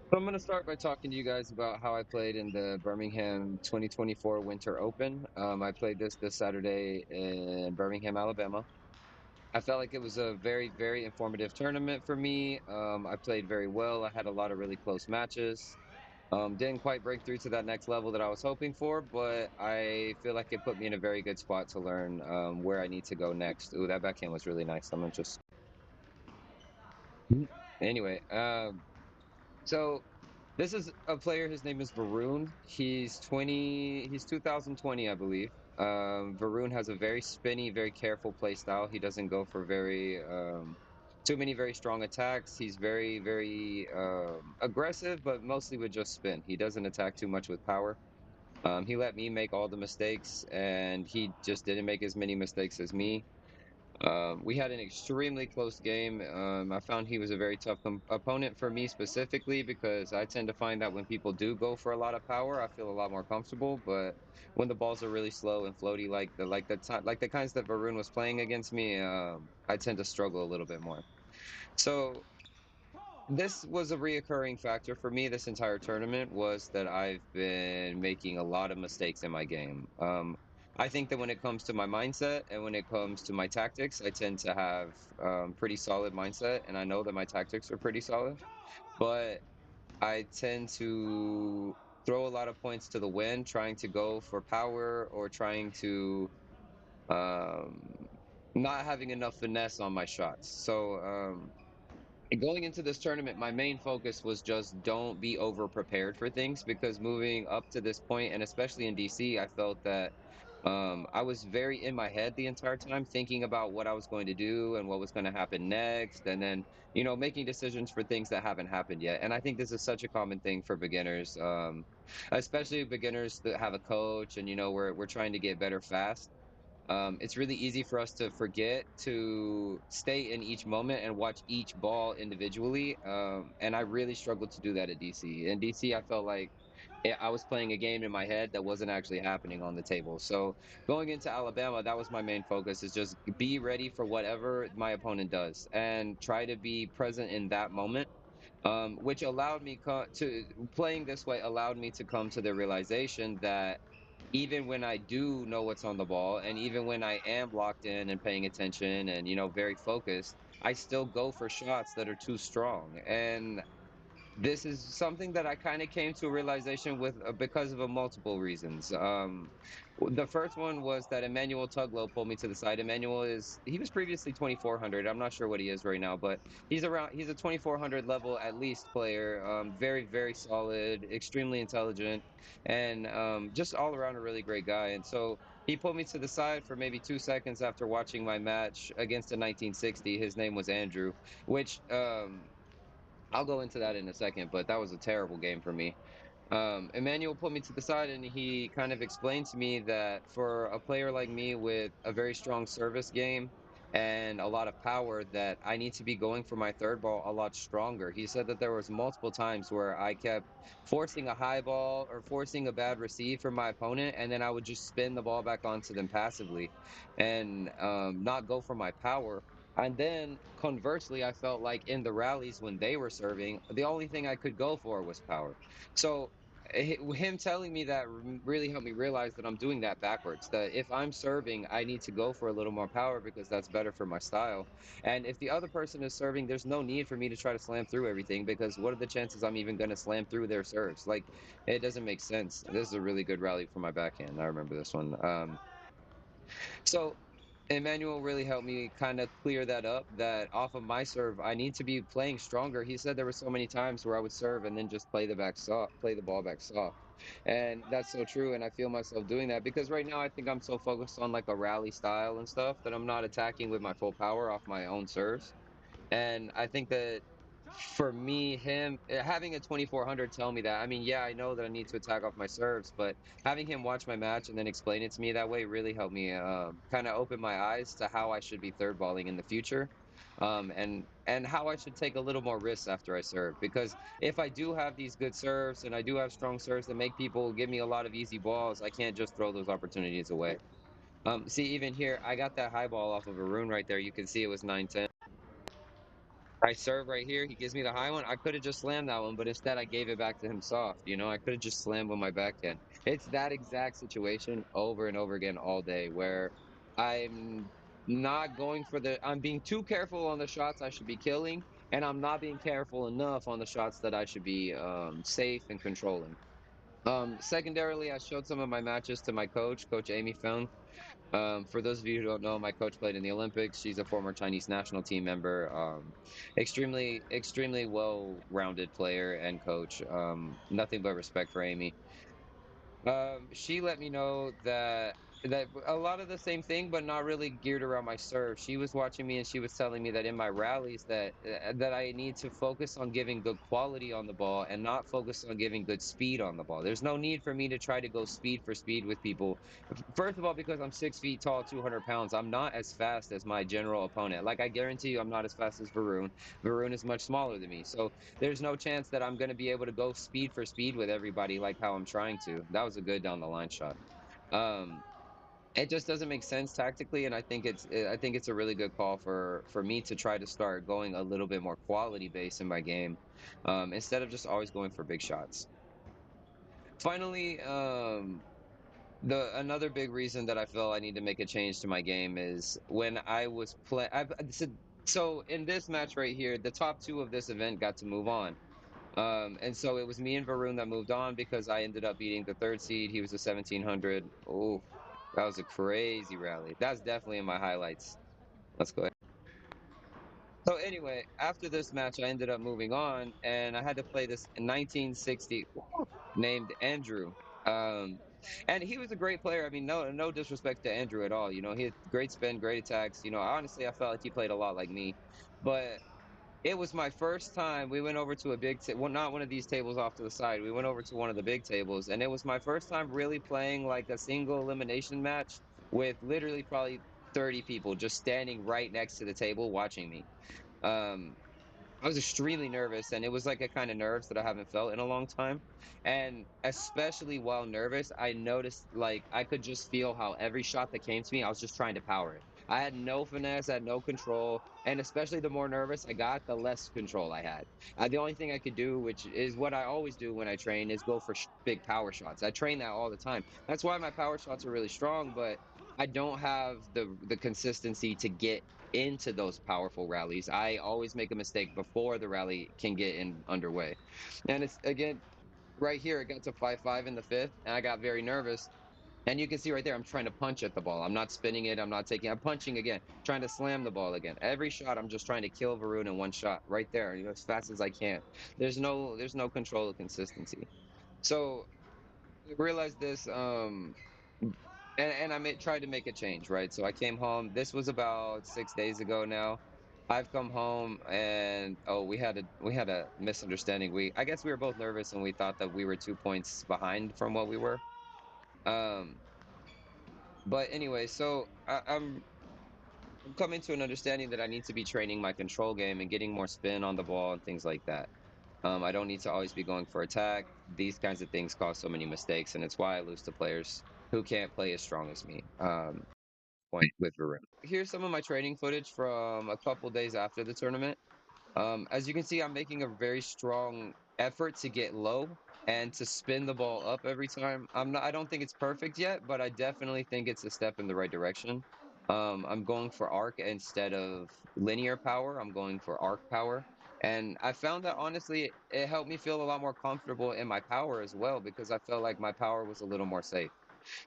So I'm going to start by talking to you guys about how I played in the Birmingham 2024 Winter Open. I played this Saturday in Birmingham, Alabama. I felt like it was a very, very informative tournament for me. I played very well. I had a lot of really close matches. Didn't quite break through to that next level that I was hoping for, but I feel like it put me in a very good spot to learn where I need to go next. Ooh, that backhand was really nice. I'm gonna just anyway. So this is a player. His name is Varun. He's 20. He's 2020, I believe. Varun has a very spinny, very careful play style. He doesn't go for very too many very strong attacks. He's very, very aggressive, but mostly with just spin. He doesn't attack too much with power. He let me make all the mistakes, and he just didn't make as many mistakes as me. We had an extremely close game. I found he was a very tough opponent for me specifically because I tend to find that when people do go for a lot of power, I feel a lot more comfortable. But when the balls are really slow and floaty, like the kinds that Varun was playing against me, I tend to struggle a little bit more. So this was a reoccurring factor for me this entire tournament was that I've been making a lot of mistakes in my game. I think that when it comes to my mindset and when it comes to my tactics, I tend to have pretty solid mindset, and I know that my tactics are pretty solid, but I tend to throw a lot of points to the wind, trying to go for power or trying to um, not having enough finesse on my shots. Going into this tournament, my main focus was just don't be over prepared for things because moving up to this point, and especially in DC, I felt that I was very in my head the entire time, thinking about what I was going to do and what was going to happen next, and then making decisions for things that haven't happened yet. And I think this is such a common thing for beginners, especially beginners that have a coach, and we're trying to get better fast. It's really easy for us to forget to stay in each moment and watch each ball individually. And I really struggled to do that at DC. In DC, I felt like I was playing a game in my head that wasn't actually happening on the table. So going into Alabama, that was my main focus is just be ready for whatever my opponent does and try to be present in that moment. Which allowed me to playing this way allowed me to come to the realization that even when I do know what's on the ball, and even when I am locked in and paying attention and very focused, I still go for shots that are too strong. And this is something that I kind of came to a realization with because of multiple reasons. The first one was that Emmanuel Tuglow pulled me to the side. He was previously 2400. I'm not sure what he is right now, but he's a 2400 level at least player. Very, very solid, extremely intelligent, and just all around a really great guy. And so he pulled me to the side for maybe 2 seconds after watching my match against a 1960. His name was Andrew, which I'll go into that in a second, but that was a terrible game for me. Emmanuel put me to the side and he kind of explained to me that for a player like me with a very strong service game and a lot of power, that I need to be going for my third ball a lot stronger. He said that there was multiple times where I kept forcing a high ball or forcing a bad receive from my opponent, and then I would just spin the ball back onto them passively and not go for my power. And then conversely, I felt like in the rallies when they were serving, the only thing I could go for was power. So him telling me that really helped me realize that I'm doing that backwards. That if I'm serving, I need to go for a little more power because that's better for my style. And if the other person is serving, there's no need for me to try to slam through everything because what are the chances I'm even going to slam through their serves? Like, it doesn't make sense. This is a really good rally for my backhand. I remember this one. So Emmanuel really helped me kind of clear that up, that off of my serve, I need to be playing stronger. He said there were so many times where I would serve and then just play the ball back soft. And that's so true. And I feel myself doing that because right now I think I'm so focused on like a rally style and stuff that I'm not attacking with my full power off my own serves. And I think that for me, him having a 2400 tell me that, I mean, yeah, I know that I need to attack off my serves, but having him watch my match and then explain it to me that way really helped me kind of open my eyes to how I should be third balling in the future. And how I should take a little more risks after I serve. Because if I do have these good serves and I do have strong serves that make people give me a lot of easy balls, I can't just throw those opportunities away. See, even here, I got that high ball off of a rune right there. You can see it was 9-10. I serve right here. He gives me the high one. I could have just slammed that one, but instead I gave it back to him soft. I could have just slammed with my backhand. It's that exact situation over and over again all day where I'm not going for I'm being too careful on the shots I should be killing, and I'm not being careful enough on the shots that I should be safe and controlling. Secondarily, I showed some of my matches to my coach, Coach Amy Fung. For those of you who don't know, my coach played in the Olympics. She's a former Chinese national team member. Extremely well-rounded player and coach. Nothing but respect for Amy. She let me know that a lot of the same thing, but not really geared around my serve. She was watching me and she was telling me that in my rallies that I need to focus on giving good quality on the ball and not focus on giving good speed on the ball. There's no need for me to try to go speed for speed with people. First of all, because I'm 6 feet tall, 200 pounds, I'm not as fast as my general opponent. Like I guarantee you, I'm not as fast as Varun. Varun is much smaller than me, so there's no chance that I'm going to be able to go speed for speed with everybody like how I'm trying to. That was a good down the line shot. Um, it just doesn't make sense tactically, and I think it's a really good call for me to try to start going a little bit more quality based in my game, instead of just always going for big shots. Finally, the another big reason that I feel I need to make a change to my game is when I was play. So in this match right here, the top two of this event got to move on. And so it was me and Varun that moved on because I ended up beating the third seed. He was a 1700. Oh, that was a crazy rally. That's definitely in my highlights. Let's go ahead. So anyway, after this match, I ended up moving on, and I had to play this 1960 named Andrew. Um, and he was a great player. I mean, no disrespect to Andrew at all. He had great spin, great attacks. Honestly, I felt like he played a lot like me, but it was my first time. We went over to a well, not one of these tables off to the side. We went over to one of the big tables, and it was my first time really playing like a single elimination match with literally probably 30 people just standing right next to the table watching me. Um, I was extremely nervous, and it was like a kind of nerves that I haven't felt in a long time. And especially while nervous, I noticed like I could just feel how every shot that came to me, I was just trying to power it. I had no finesse, I had no control, and especially the more nervous I got, the less control I had. The only thing I could do, which is what I always do when I train, is go for big power shots. I train that all the time. That's why my power shots are really strong, but I don't have the consistency to get into those powerful rallies. I always make a mistake before the rally can get in underway. And it's again right here, it got to 5-5 in the fifth, and I got very nervous. And you can see right there, I'm trying to punch at the ball. I'm not spinning it. I'm punching again, trying to slam the ball again. Every shot, I'm just trying to kill Varun in one shot right there, as fast as I can. There's no control of consistency. So I realized this, and tried to make a change, right? So I came home. This was about 6 days ago now. I've come home and oh, we had a misunderstanding. I guess we were both nervous and we thought that we were 2 points behind from what we were. Um, but anyway, so I'm coming to an understanding that I need to be training my control game and getting more spin on the ball and things like that. I don't need to always be going for attack. These kinds of things cause so many mistakes, and it's why I lose to players who can't play as strong as me. Point with Varun. Here's some of my training footage from a couple days after the tournament. As you can see, I'm making a very strong effort to get low and to spin the ball up every time. I don't think it's perfect yet, but I definitely think it's a step in the right direction. I'm going for arc instead of linear power. I'm going for arc power. And I found that honestly, it helped me feel a lot more comfortable in my power as well because I felt like my power was a little more safe.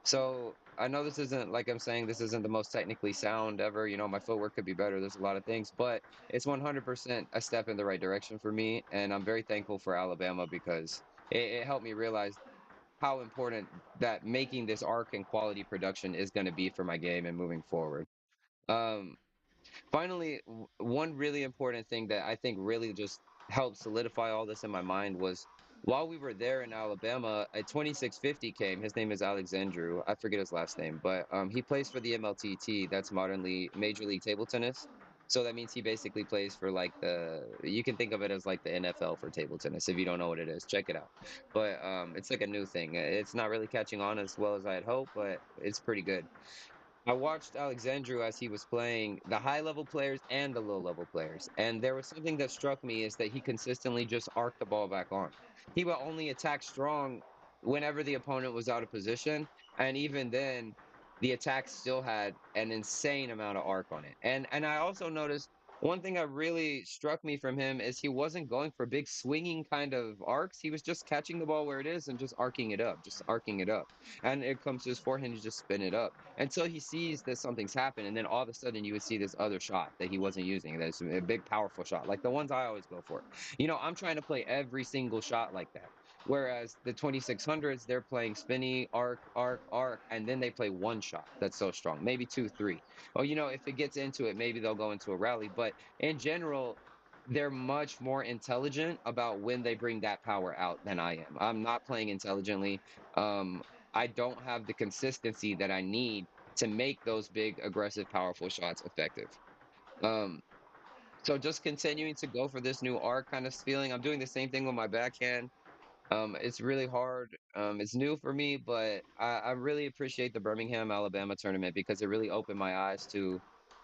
So I know this isn't like I'm saying this isn't the most technically sound ever. My footwork could be better. There's a lot of things, but it's 100% a step in the right direction for me, and I'm very thankful for Alabama because it helped me realize how important that making this arc and quality production is going to be for my game and moving forward. Um, Finally, one really important thing that I think really just helped solidify all this in my mind was while we were there in Alabama, a 2650 came. His name is Alexandru. I forget his last name, but he plays for the MLTT. That's modernly Major League Table Tennis. So that means he basically plays for like you can think of it as like the NFL for table tennis. If you don't know what it is, check it out. But it's like a new thing. It's not really catching on as well as I had hoped, but it's pretty good. I watched Alexandru as he was playing the high level players and the low level players. And there was something that struck me is that he consistently just arced the ball back on. He would only attack strong whenever the opponent was out of position. And even then, the attack still had an insane amount of arc on it. And I also noticed one thing that really struck me from him is he wasn't going for big swinging kind of arcs. He was just catching the ball where it is and just arcing it up, just arcing it up. And it comes to his forehand, he just spin it up until he sees that something's happened, and then all of a sudden you would see this other shot that he wasn't using. That's a big, powerful shot, like the ones I always go for. I'm trying to play every single shot like that. Whereas the 2600s, they're playing spinny, arc, arc, arc, and then they play one shot that's so strong, maybe two, three. Or, if it gets into it, maybe they'll go into a rally. But in general, they're much more intelligent about when they bring that power out than I am. I'm not playing intelligently. Um, I don't have the consistency that I need to make those big, aggressive, powerful shots effective. Um, so just continuing to go for this new arc kind of feeling. I'm doing the same thing with my backhand. It's really hard. It's new for me, but I really appreciate the Birmingham, Alabama tournament because it really opened my eyes to.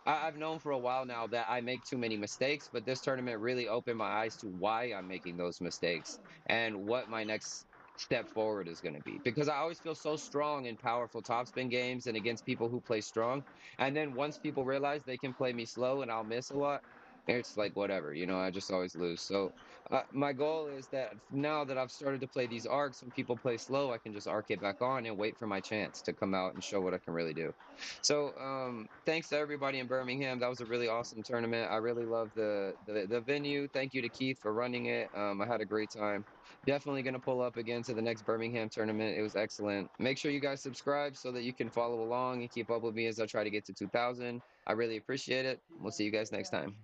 I've known for a while now that I make too many mistakes, but this tournament really opened my eyes to why I'm making those mistakes and what my next step forward is going to be. Because I always feel so strong in powerful topspin games and against people who play strong. And then once people realize they can play me slow and I'll miss a lot, it's like whatever, I just always lose. So my goal is that now that I've started to play these arcs, when people play slow, I can just arc it back on and wait for my chance to come out and show what I can really do. So, thanks to everybody in Birmingham. That was a really awesome tournament. I really love the venue. Thank you to Keith for running it. I had a great time. Definitely going to pull up again to the next Birmingham tournament. It was excellent. Make sure you guys subscribe so that you can follow along and keep up with me as I try to get to 2000. I really appreciate it. We'll see you guys next time.